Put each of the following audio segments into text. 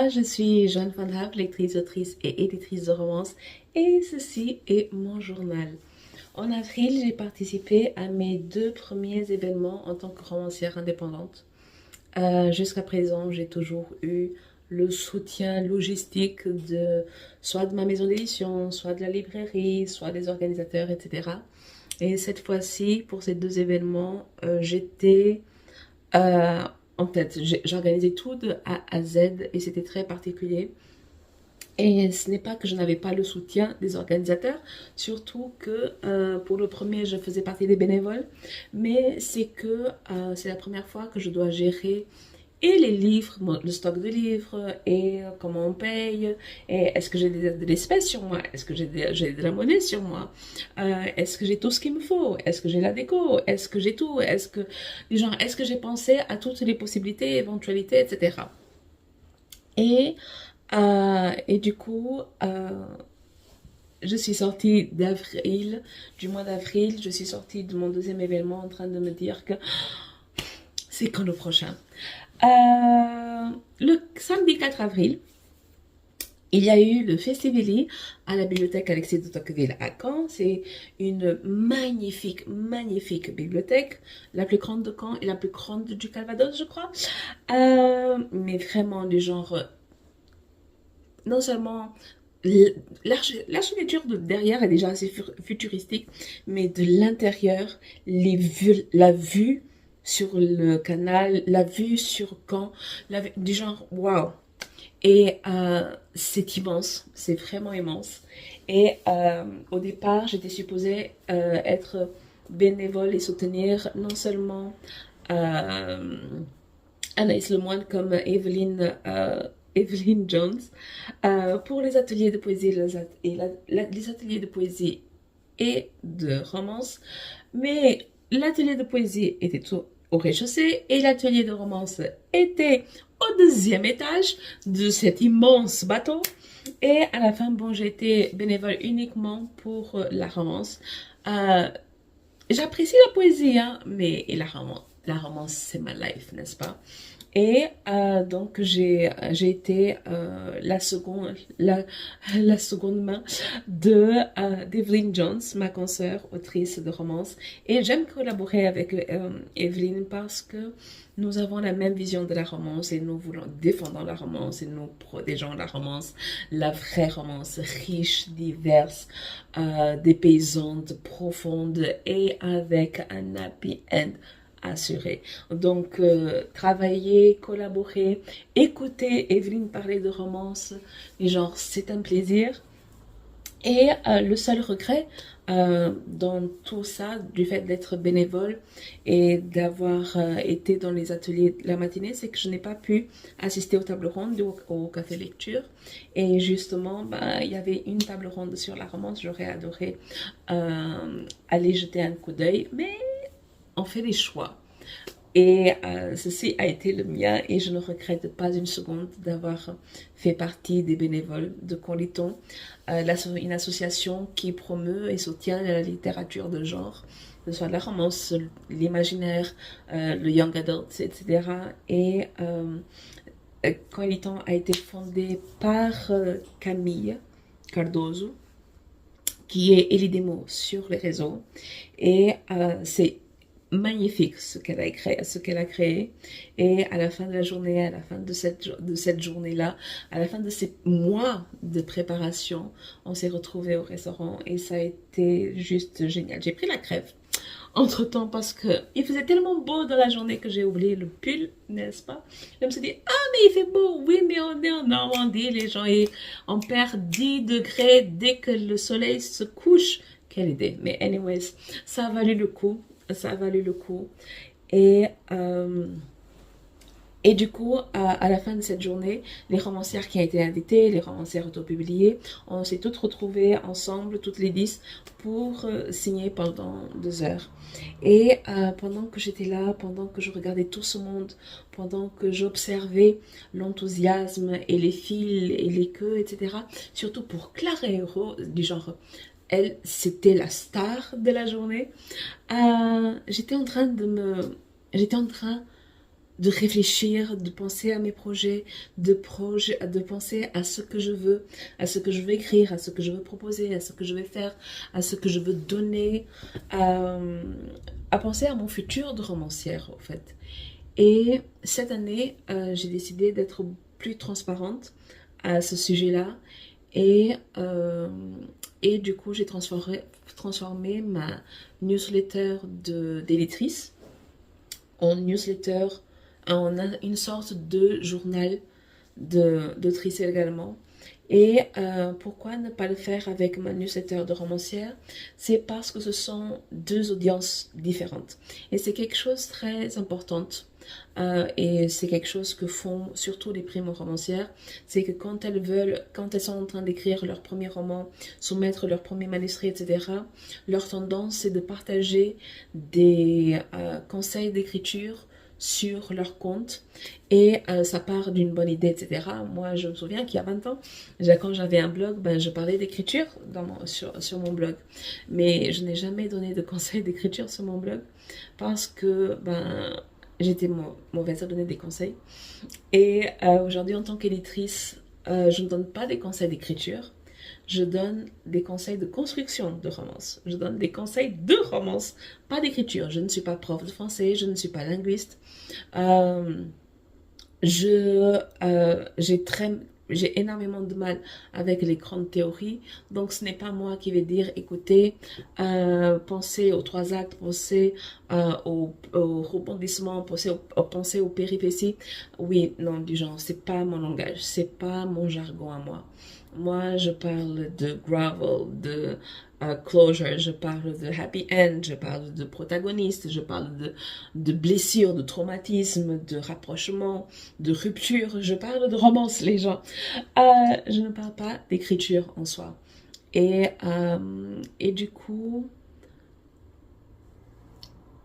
je suis Jeanne Van Hav, lectrice, autrice et éditrice de romance, et ceci est mon journal. En avril, j'ai participé à mes deux premiers événements en tant que romancière indépendante. Jusqu'à présent, j'ai toujours eu le soutien logistique de soit de ma maison d'édition, soit de la librairie, soit des organisateurs, etc. Et cette fois-ci, pour ces deux événements, euh, en fait, j'organisais tout de A à Z et c'était très particulier. Et ce n'est pas que je n'avais pas le soutien des organisateurs, surtout que pour le premier, je faisais partie des bénévoles, mais c'est que c'est la première fois que je dois gérer et les livres, le stock de livres, et comment on paye, et est-ce que j'ai de l'espèce sur moi, est-ce que j'ai de la monnaie sur moi, est-ce que j'ai tout ce qu'il me faut, est-ce que j'ai la déco, est-ce que j'ai tout, est-ce que j'ai pensé à toutes les possibilités, éventualités, etc. Et du coup, je suis sortie du mois d'avril, je suis sortie de mon deuxième événement en train de me dire que c'est quand le prochain. Le samedi 4 avril, il y a eu le Festivali à la bibliothèque Alexis de Tocqueville à Caen. C'est une magnifique, magnifique bibliothèque, la plus grande de Caen et la plus grande du Calvados, je crois. Mais vraiment, du genre, non seulement l'architecture de derrière est déjà assez futuristique, mais de l'intérieur, la vue sur le canal, la vue sur Caen, du genre waouh. Et c'est immense, c'est vraiment immense. Et au départ, j'étais supposée être bénévole et soutenir non seulement euh, Anaïs Lemoine comme Evelyn Jones pour les ateliers de poésie les ateliers de poésie et de romance, mais l'atelier de poésie était au rez-de-chaussée et l'atelier de romance était au deuxième étage de cet immense bateau. Et à la fin, bon, j'ai été bénévole uniquement pour la romance. J'apprécie la poésie, hein, mais et la romance, c'est ma life, n'est-ce pas? Et donc j'ai été la seconde main de d'Evelyn Jones, ma consoeur autrice de romance. Et j'aime collaborer avec Evelyn parce que nous avons la même vision de la romance et nous voulons défendre la romance et nous protégeons la romance, la vraie romance riche, diverse, dépaysante, profonde et avec un happy end assuré. Donc, travailler, collaborer, écouter Evelyne parler de romance, et genre, c'est un plaisir. Et le seul regret dans tout ça, du fait d'être bénévole et d'avoir été dans les ateliers la matinée, c'est que je n'ai pas pu assister aux tables rondes au café lecture. Et justement, bah, il y avait une table ronde sur la romance. J'aurais adoré aller jeter un coup d'œil, mais on fait des choix. Et ceci a été le mien et je ne regrette pas une seconde d'avoir fait partie des bénévoles de Conliton, une association qui promeut et soutient la littérature de genre, que ce soit la romance, l'imaginaire, le young adult, etc. Et Conliton a été fondé par Camille Cardozo, qui est Elie Demo sur les réseaux. Et c'est magnifique ce qu'elle a créé. Et à la fin de la journée, à la fin de cette journée-là, à la fin de ces mois de préparation, on s'est retrouvés au restaurant et ça a été juste génial. J'ai pris la crève entre-temps parce que il faisait tellement beau dans la journée que j'ai oublié le pull, n'est-ce pas? Je me suis dit, ah mais il fait beau, oui mais on est en Normandie, les gens, et on perd 10 degrés dès que le soleil se couche. Quelle idée. Mais anyways, ça a valu le coup. Ça a valu le coup. Et, euh, et du coup, à la fin de cette journée, les romancières qui ont été invitées, les romancières autopubliées, on s'est toutes retrouvées ensemble, toutes les 10, pour signer pendant 2 heures. Et pendant que j'étais là, pendant que je regardais tout ce monde, pendant que j'observais l'enthousiasme et les fils et les queues, etc., surtout pour Clara Hérault, du genre, elle, c'était la star de la journée. J'étais en train de réfléchir, de penser à mes projets, de penser à ce que je veux, à ce que je veux écrire, à ce que je veux proposer, à ce que je vais faire, à ce que je veux donner, à penser à mon futur de romancière, en fait. Et cette année, j'ai décidé d'être plus transparente à ce sujet-là. Et, euh, et du coup, j'ai transformé ma newsletter d'éditrice en newsletter, en une sorte de journal d'autrice également. Et pourquoi ne pas le faire avec ma newsletter de romancière? C'est parce que ce sont deux audiences différentes. Et c'est quelque chose de très important. Et c'est quelque chose que font surtout les primo-romancières. C'est que quand elles sont en train d'écrire leur premier roman, soumettre leur premier manuscrit, etc., leur tendance, c'est de partager des conseils d'écriture sur leur compte et ça part d'une bonne idée, etc. Moi, je me souviens qu'il y a 20 ans, quand j'avais un blog, je parlais d'écriture sur mon blog. Mais je n'ai jamais donné de conseils d'écriture sur mon blog parce que j'étais mauvaise à donner des conseils. Et aujourd'hui, en tant qu'éditrice, je ne donne pas des conseils d'écriture. Je donne des conseils de construction de romance. Je donne des conseils de romance, pas d'écriture. Je ne suis pas prof de français, je ne suis pas linguiste. J'ai énormément de mal avec les grandes théories, donc ce n'est pas moi qui vais dire, écoutez, pensez aux 3 actes, pensez au rebondissement, pensez aux péripéties. Oui, non, du genre, c'est pas mon langage, c'est pas mon jargon à moi. Moi, je parle de gravel, de closure, je parle de happy end, je parle de protagoniste, je parle de blessure, de traumatisme, de rapprochement, de rupture. Je parle de romance, les gens. Je ne parle pas d'écriture en soi. Et du coup,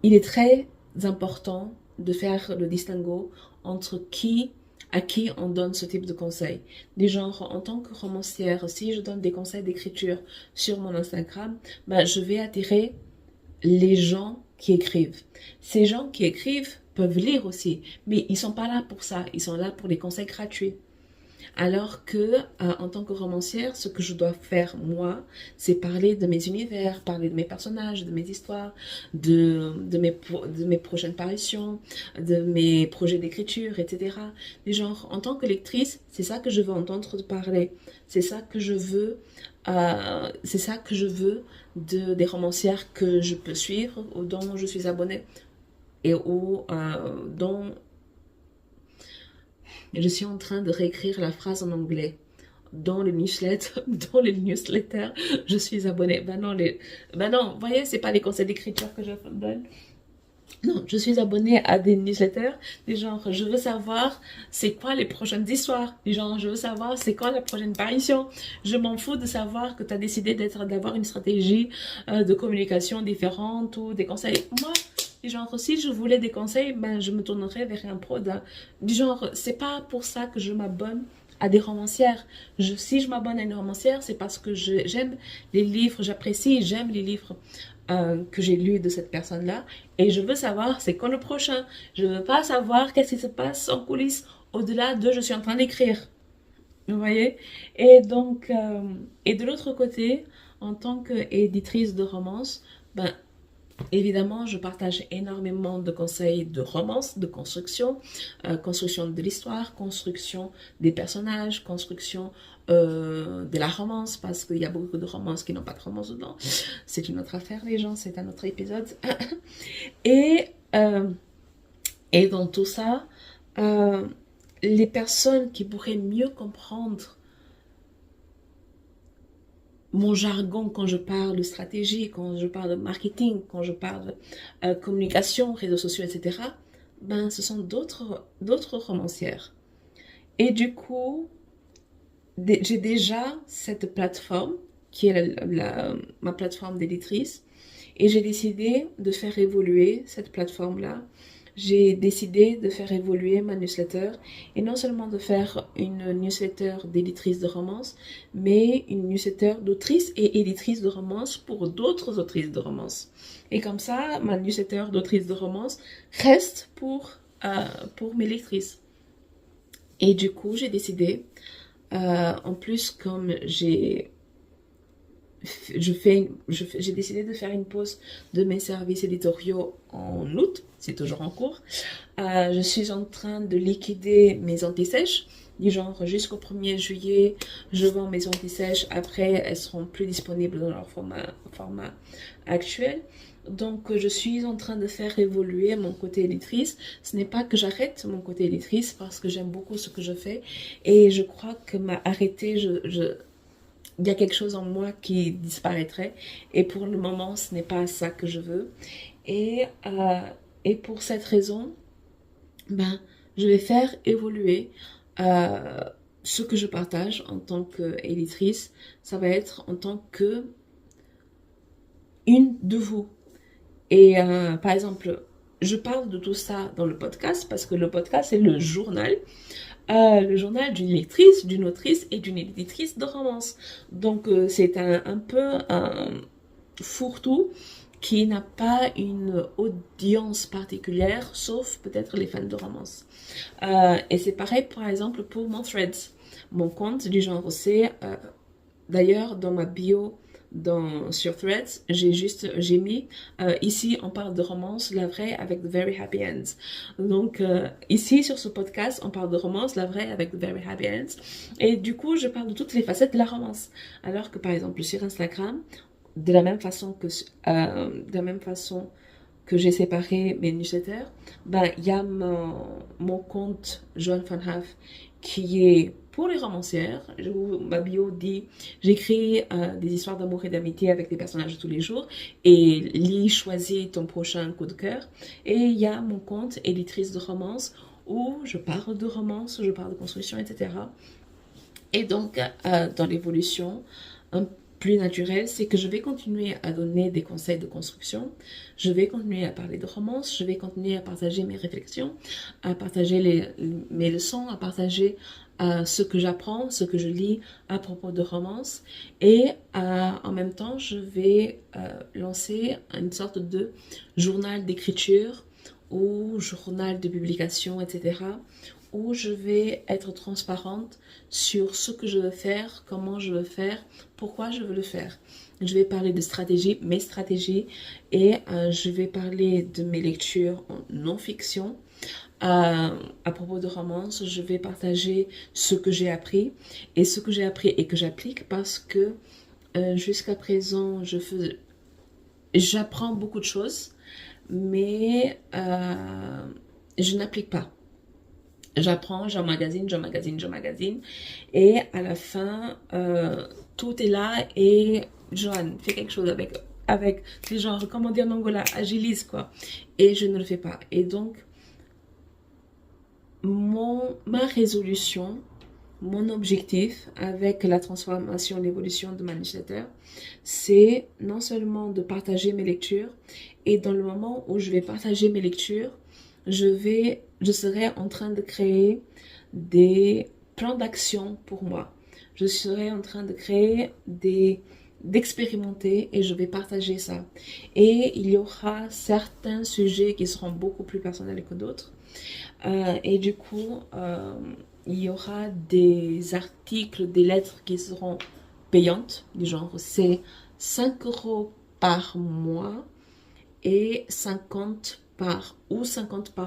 il est très important de faire le distinguo entre à qui on donne ce type de conseils. Du genre, en tant que romancière, si je donne des conseils d'écriture sur mon Instagram, je vais attirer les gens qui écrivent. Ces gens qui écrivent peuvent lire aussi, mais ils sont pas là pour ça. Ils sont là pour les conseils gratuits. Alors que, en tant que romancière, ce que je dois faire, moi, c'est parler de mes univers, parler de mes personnages, de mes histoires, de mes prochaines parutions, de mes projets d'écriture, etc. Du genre, en tant que lectrice, c'est ça que je veux entendre parler. C'est ça que je veux, des romancières que je peux suivre, ou dont je suis abonnée, et dont je suis en train de réécrire la phrase en anglais. Dans les newsletters, je suis abonnée. Non, vous voyez, c'est pas les conseils d'écriture que je donne. Non, je suis abonnée à des newsletters, du genre, je veux savoir c'est quoi les prochaines histoires, du genre, je veux savoir c'est quoi la prochaine parution. Je m'en fous de savoir que tu as décidé d'avoir une stratégie de communication différente ou des conseils. Moi, du genre, si je voulais des conseils, je me tournerais vers un pro. Du genre, c'est pas pour ça que je m'abonne à des romancières. Si je m'abonne à une romancière, c'est parce que j'aime les livres, j'aime les livres que j'ai lus de cette personne-là. Et je veux savoir c'est quand le prochain. Je veux pas savoir qu'est-ce qui se passe en coulisses au-delà de je suis en train d'écrire. Vous voyez? Et donc, et de l'autre côté, en tant qu'éditrice de romance, évidemment, je partage énormément de conseils de romance, de construction, construction de l'histoire, construction des personnages, construction de la romance, parce qu'il y a beaucoup de romances qui n'ont pas de romance dedans. C'est une autre affaire, les gens, c'est un autre épisode. et, et dans tout ça, les personnes qui pourraient mieux comprendre mon jargon quand je parle de stratégie, quand je parle de marketing, quand je parle de communication, réseaux sociaux, etc., ce sont d'autres romancières. Et du coup, j'ai déjà cette plateforme, qui est ma plateforme d'éditrice, et j'ai décidé de faire évoluer cette plateforme-là. J'ai décidé de faire évoluer ma newsletter, et non seulement de faire une newsletter d'éditrice de romance, mais une newsletter d'autrice et éditrice de romance pour d'autres autrices de romance. Et comme ça, ma newsletter d'autrice de romance reste pour pour mes lectrices. Et du coup, j'ai décidé, en plus, comme j'ai décidé de faire une pause de mes services éditoriaux en août, c'est toujours en cours. Je suis en train de liquider mes anti-sèches. Du genre, jusqu'au 1er juillet, je vends mes anti-sèches. Après, elles seront plus disponibles dans leur format actuel. Donc, je suis en train de faire évoluer mon côté éditrice. Ce n'est pas que j'arrête mon côté éditrice parce que j'aime beaucoup ce que je fais. Et je crois que m'arrêter, il y a quelque chose en moi qui disparaîtrait. Et pour le moment, ce n'est pas ça que je veux. Et pour cette raison, je vais faire évoluer ce que je partage en tant qu'éditrice. Ça va être en tant que une de vous. Et par exemple, je parle de tout ça dans le podcast parce que le podcast, c'est le journal d'une lectrice, d'une autrice et d'une éditrice de romance. Donc, c'est un peu un fourre-tout qui n'a pas une audience particulière, sauf peut-être les fans de romance. Et c'est pareil, par exemple, pour mon Threads. Mon compte du genre, c'est... d'ailleurs, dans ma bio sur Threads, j'ai mis ici on parle de romance, la vraie avec The Very Happy Ends. Donc ici sur ce podcast, on parle de romance, la vraie avec The Very Happy Ends. Et du coup, je parle de toutes les facettes de la romance. Alors que par exemple sur Instagram, de la même façon que j'ai séparé mes newsletters, il y a mon compte Joan Van Haf qui est pour les romancières. Ma bio dit j'écris des histoires d'amour et d'amitié avec des personnages de tous les jours et lis, choisis ton prochain coup de cœur. Et il y a mon compte éditrice de romance où je parle de romance, je parle de construction, etc. Et donc dans l'évolution plus naturel, c'est que je vais continuer à donner des conseils de construction, je vais continuer à parler de romance, je vais continuer à partager mes réflexions, à partager mes leçons, à partager ce que j'apprends, ce que je lis à propos de romance. Et en même temps, je vais lancer une sorte de journal d'écriture ou journal de publication, etc., où je vais être transparente sur ce que je veux faire, comment je veux faire, pourquoi je veux le faire. Je vais parler de stratégie, mes stratégies, et je vais parler de mes lectures en non-fiction. À propos de romance, je vais partager ce que j'ai appris, et ce que j'ai appris et que j'applique parce que jusqu'à présent, j'apprends beaucoup de choses, mais je n'applique pas. J'apprends, j'emmagasine, et à la fin, tout est là et Joanne, fais quelque chose avec les gens, comment dire en anglais, agilise quoi. Et je ne le fais pas. Et donc, ma résolution, mon objectif avec la transformation, l'évolution de ma newsletter, c'est non seulement de partager mes lectures, et dans le moment où je vais partager mes lectures, je serai en train de créer des plans d'action pour moi. Je serai en train de créer d'expérimenter et je vais partager ça. Et il y aura certains sujets qui seront beaucoup plus personnels que d'autres. Et du coup, il y aura des articles, des lettres qui seront payantes, du genre c'est 5 € par mois et 50 par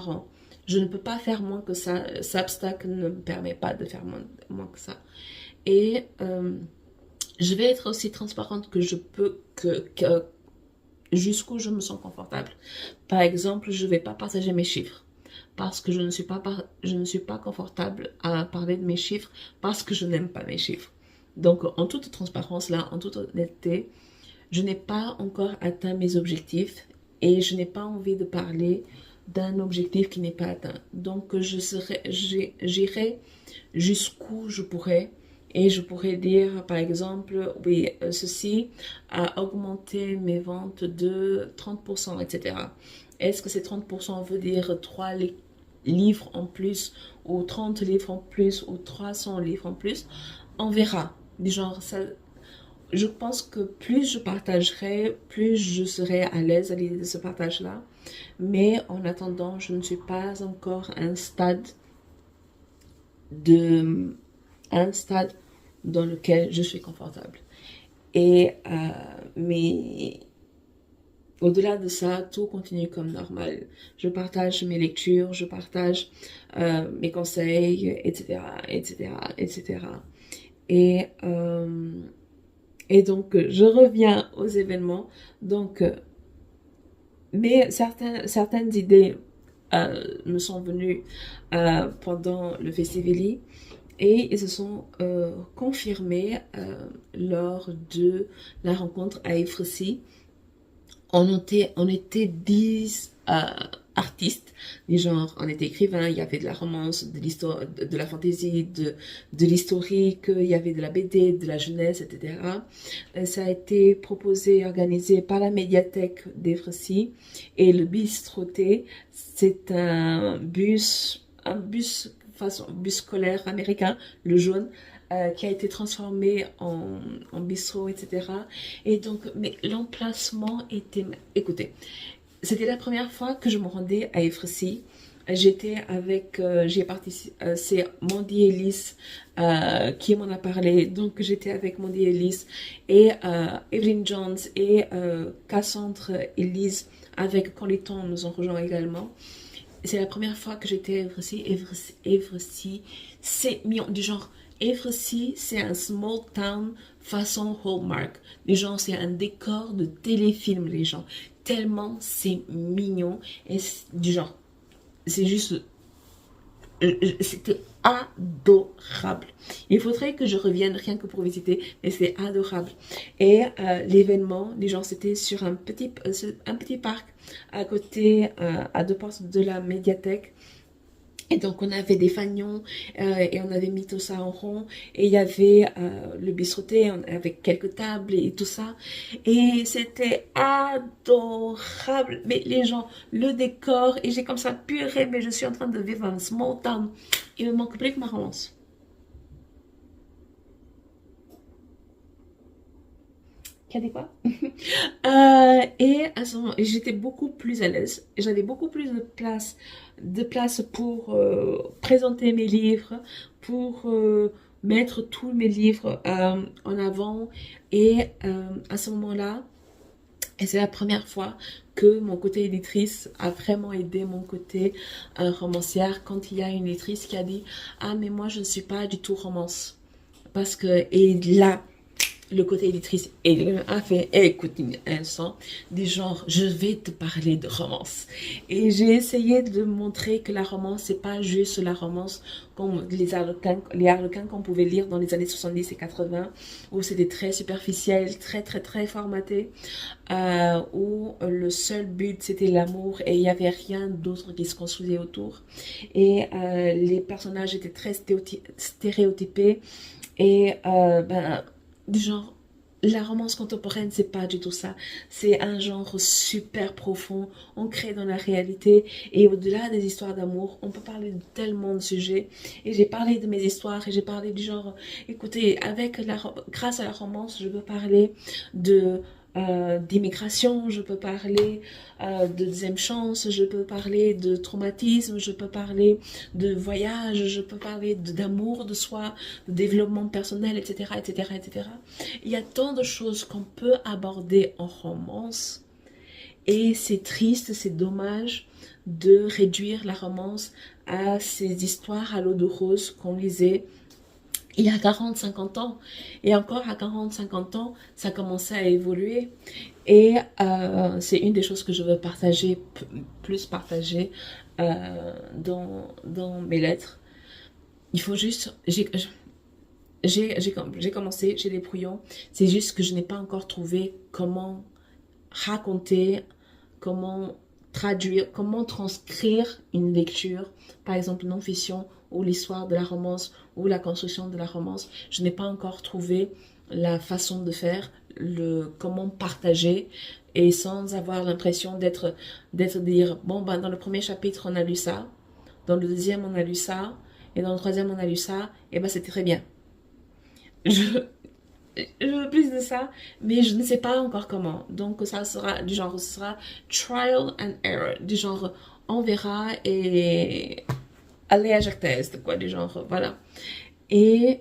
an. Je ne peux pas faire moins que ça. Substack ne me permet pas de faire moins que ça. Et je vais être aussi transparente que je peux, jusqu'où je me sens confortable. Par exemple, je ne vais pas partager mes chiffres parce que je ne suis pas confortable à parler de mes chiffres parce que je n'aime pas mes chiffres. Donc, en toute transparence, là, en toute honnêteté, je n'ai pas encore atteint mes objectifs et je n'ai pas envie de parler d'un objectif qui n'est pas atteint. Donc, j'irai jusqu'où je pourrais. Et je pourrais dire, par exemple, oui, ceci a augmenté mes ventes de 30%, etc. Est-ce que ces 30% veut dire 3 livres en plus, ou 30 livres en plus, ou 300 livres en plus? On verra. Du genre, ça, je pense que plus je partagerai, plus je serai à l'aise à l'idée de ce partage-là. Mais en attendant, je ne suis pas encore à de, un stade dans lequel je suis confortable. Et, mais au-delà de ça, tout continue comme normal. Je partage mes lectures, je partage mes conseils, etc., etc., etc. Et, euh, et donc, je reviens aux événements. Donc, mais certaines idées me sont venues pendant le Festivali et ils se sont confirmées lors de la rencontre à Ifresi. On était 10 artistes, des genres, on était écrivains, il y avait de la romance, de l'histoire, de la fantaisie, de l'historique, il y avait de la BD, de la jeunesse, etc. Ça a été proposé et organisé par la médiathèque d'Evrecy et le Bistroté. C'est un bus scolaire américain, le jaune, qui a été transformé en bistrot, etc. Et donc, mais l'emplacement était... Écoutez, c'était la première fois que je me rendais à Evrecy. J'étais avec, j'ai participé, c'est Mandy Ellis qui m'en a parlé. Donc j'étais avec Mandy Ellis et Evelyn Jones et Cassandre Ellis avec Coliton nous ont rejoint également. C'est la première fois que j'étais à Evrecy. Evrecy, c'est mignon, du genre... Evrecy, c'est un small town façon Hallmark. Les gens, c'est un décor de téléfilm, les gens. Tellement c'est mignon. Et du genre, c'est juste... C'était adorable. Il faudrait que je revienne rien que pour visiter, mais c'est adorable. Et l'événement, les gens, c'était sur un petit parc à côté, à 2 portes de la médiathèque. Et donc on avait des fanions et on avait mis tout ça en rond et il y avait le bistroté avec quelques tables et tout ça et c'était adorable, mais les gens, le décor, et j'ai comme ça purée, mais je suis en train de vivre un small town. Il me manque plus que ma romance. Qui a dit quoi? Et à ce moment, j'étais beaucoup plus à l'aise. J'avais beaucoup plus de place pour présenter mes livres, pour mettre tous mes livres en avant. Et à ce moment-là, et c'est la première fois que mon côté éditrice a vraiment aidé mon côté romancière, quand il y a une éditrice qui a dit: ah mais moi je ne suis pas du tout romance. Parce que, et là, le côté éditrice a fait: écoute un son du genre, je vais te parler de romance. Et j'ai essayé de montrer que la romance, c'est pas juste la romance comme les harlequins qu'on pouvait lire dans les années 70 et 80, où c'était très superficiel, très très très formaté, où le seul but c'était l'amour et il n'y avait rien d'autre qui se construisait autour. Et les personnages étaient très stéréotypés et du genre, la romance contemporaine, c'est pas du tout ça. C'est un genre super profond, ancré dans la réalité. Et au-delà des histoires d'amour, on peut parler de tellement de sujets. Et j'ai parlé de mes histoires et j'ai parlé du genre, écoutez, grâce à la romance, je peux parler de d'immigration, je peux parler de deuxième chance, je peux parler de traumatisme, je peux parler de voyage, je peux parler d'amour de soi, de développement personnel, etc., etc., etc. Il y a tant de choses qu'on peut aborder en romance et c'est triste, c'est dommage de réduire la romance à ces histoires à l'eau de rose qu'on lisait il y a 40-50 ans. Et encore à 40-50 ans, ça commençait à évoluer. Et c'est une des choses que je veux partager, plus partager dans mes lettres. Il faut juste... J'ai commencé, j'ai des brouillons. C'est juste que je n'ai pas encore trouvé comment raconter, comment traduire, comment transcrire une lecture, par exemple non-fiction ou l'histoire de la romance ou la construction de la romance. Je n'ai pas encore trouvé la façon de faire, comment partager et sans avoir l'impression d'être dire bon ben dans le premier chapitre on a lu ça, dans le deuxième on a lu ça et dans le troisième on a lu ça et ben c'était très bien. Je je veux plus de ça, mais je ne sais pas encore comment. Donc ça sera du genre, ce sera trial and error, du genre on verra et aléatoire test, quoi, du genre, voilà. Et,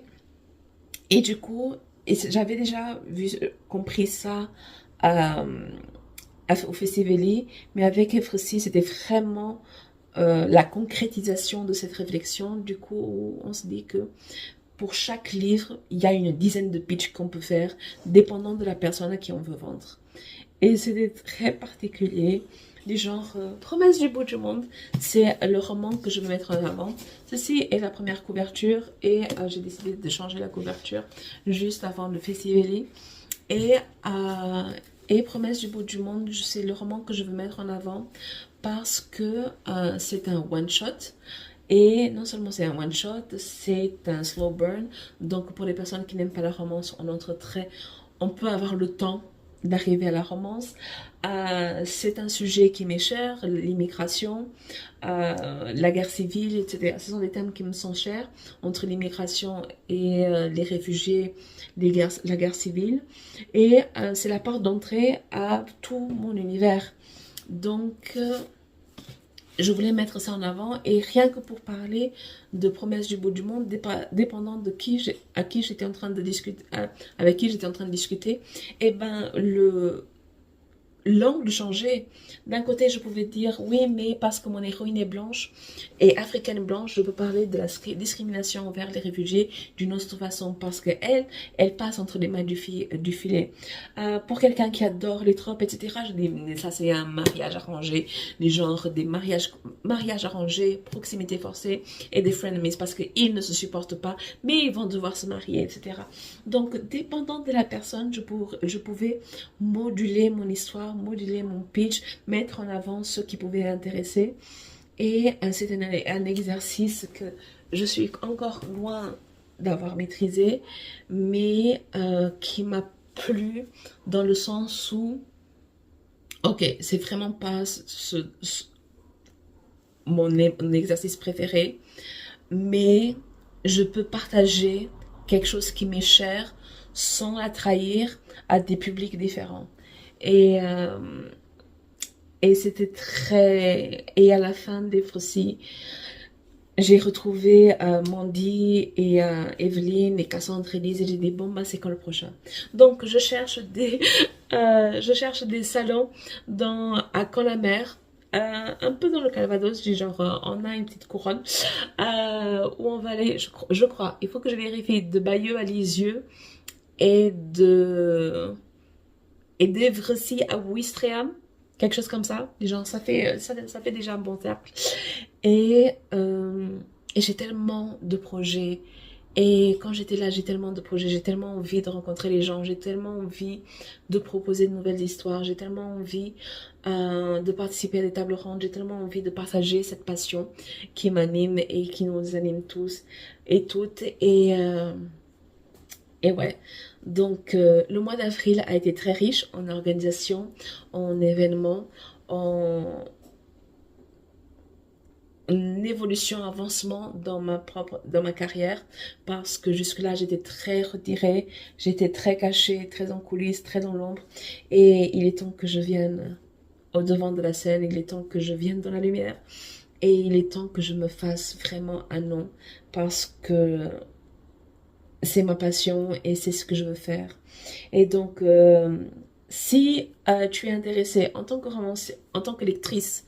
et du coup, j'avais déjà compris ça euh, au festival, mais avec Efrossi, c'était vraiment la concrétisation de cette réflexion. Du coup, on se dit que pour chaque livre, il y a une dizaine de pitchs qu'on peut faire, dépendant de la personne à qui on veut vendre. Et c'était très particulier, du genre Promesse du bout du monde. C'est le roman que je veux mettre en avant. Ceci est la première couverture et j'ai décidé de changer la couverture juste avant le festival. Et, euh, et Promesse du bout du monde, c'est le roman que je veux mettre en avant parce que c'est un one-shot. Et non seulement c'est un one-shot, c'est un slow burn. Donc pour les personnes qui n'aiment pas la romance, on peut avoir le temps d'arriver à la romance. C'est un sujet qui m'est cher, l'immigration, la guerre civile, etc. Ce sont des thèmes qui me sont chers, entre l'immigration et les réfugiés, la guerre civile. Et c'est la porte d'entrée à tout mon univers. Donc, je voulais mettre ça en avant et rien que pour parler de Promesse du bout du monde, dépendant de avec qui j'étais en train de discuter, et ben l'angle changeait. D'un côté, je pouvais dire oui, mais parce que mon héroïne est blanche et africaine blanche, je peux parler de la discrimination envers les réfugiés d'une autre façon parce que elle passe entre les mains du filet. Pour quelqu'un qui adore les tropes, etc., je dis ça c'est un mariage arrangé, des genres des mariages arrangés, proximité forcée et des frenemies parce qu'ils ne se supportent pas, mais ils vont devoir se marier, etc. Donc, dépendant de la personne, je pouvais moduler mon histoire, moduler mon pitch, mettre en avant ce qui pouvait l'intéresser. Et c'est un exercice que je suis encore loin d'avoir maîtrisé, mais qui m'a plu dans le sens où, ok, c'est vraiment pas mon exercice préféré, mais je peux partager quelque chose qui m'est cher sans la trahir à des publics différents. Et, euh, et c'était très... Et à la fin des Frossi, j'ai retrouvé Mandy et Evelyne et Cassandre et Lise et j'ai dit bon bah c'est quand le prochain. Donc je cherche des salons à Caen-la-Mer. Un peu dans le Calvados, du genre on a une petite couronne où on va aller, je crois, il faut que je vérifie, de Bayeux à Lisieux et d'Evrecy à Ouistreham, quelque chose comme ça. Genre, ça fait déjà un bon cercle. Et j'ai tellement de projets. Et quand j'étais là, j'ai tellement de projets, j'ai tellement envie de rencontrer les gens, j'ai tellement envie de proposer de nouvelles histoires, j'ai tellement envie de participer à des tables rondes, j'ai tellement envie de partager cette passion qui m'anime et qui nous anime tous et toutes. Et ouais, donc le mois d'avril a été très riche en organisation, en événements, en évolution, avancement dans ma carrière parce que jusque-là j'étais très retirée, j'étais très cachée, très en coulisses, très dans l'ombre et il est temps que je vienne au devant de la scène, il est temps que je vienne dans la lumière et il est temps que je me fasse vraiment un nom parce que c'est ma passion et c'est ce que je veux faire. Et donc, si tu es intéressé en tant en tant que lectrice,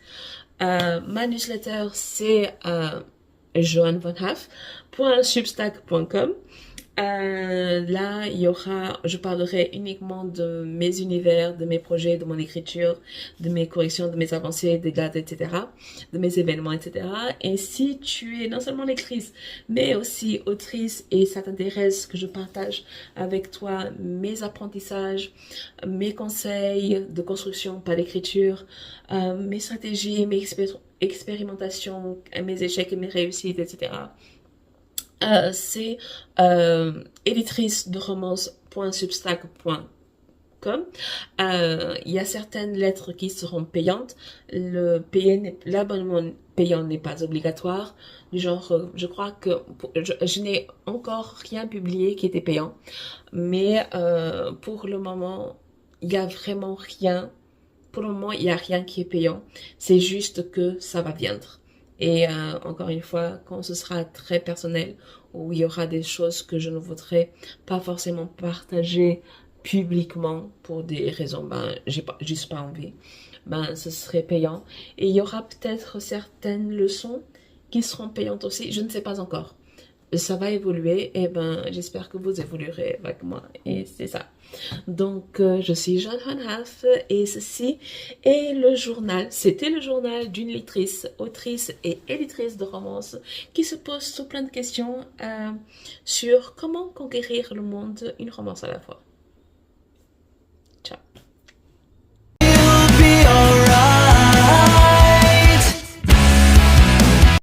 ma newsletter c'est joannevonhaaf.substack.com. Là, je parlerai uniquement de mes univers, de mes projets, de mon écriture, de mes corrections, de mes avancées, des dates, etc., de mes événements, etc. Et si tu es non seulement lectrice, mais aussi autrice et ça t'intéresse que je partage avec toi mes apprentissages, mes conseils de construction, pas d'écriture, mes stratégies, mes expérimentations, mes échecs et mes réussites, etc., c'est éditrice de romance.substack.com. Il y a certaines lettres qui seront payantes. L'abonnement payant n'est pas obligatoire. Du genre, je crois que je n'ai encore rien publié qui était payant. Mais pour le moment, il n'y a vraiment rien. Pour le moment, il n'y a rien qui est payant. C'est juste que ça va viendre. Et encore une fois, quand ce sera très personnel, où il y aura des choses que je ne voudrais pas forcément partager publiquement pour des raisons, ben, j'ai pas, juste pas envie, ben, ce serait payant. Et il y aura peut-être certaines leçons qui seront payantes aussi, je ne sais pas encore. Ça va évoluer et ben, j'espère que vous évoluerez avec moi et c'est ça. Donc, je suis Jeanne Van Half et ceci est le journal, c'était le journal d'une lectrice, autrice et éditrice de romance qui se pose tout plein de questions sur comment conquérir le monde, une romance à la fois.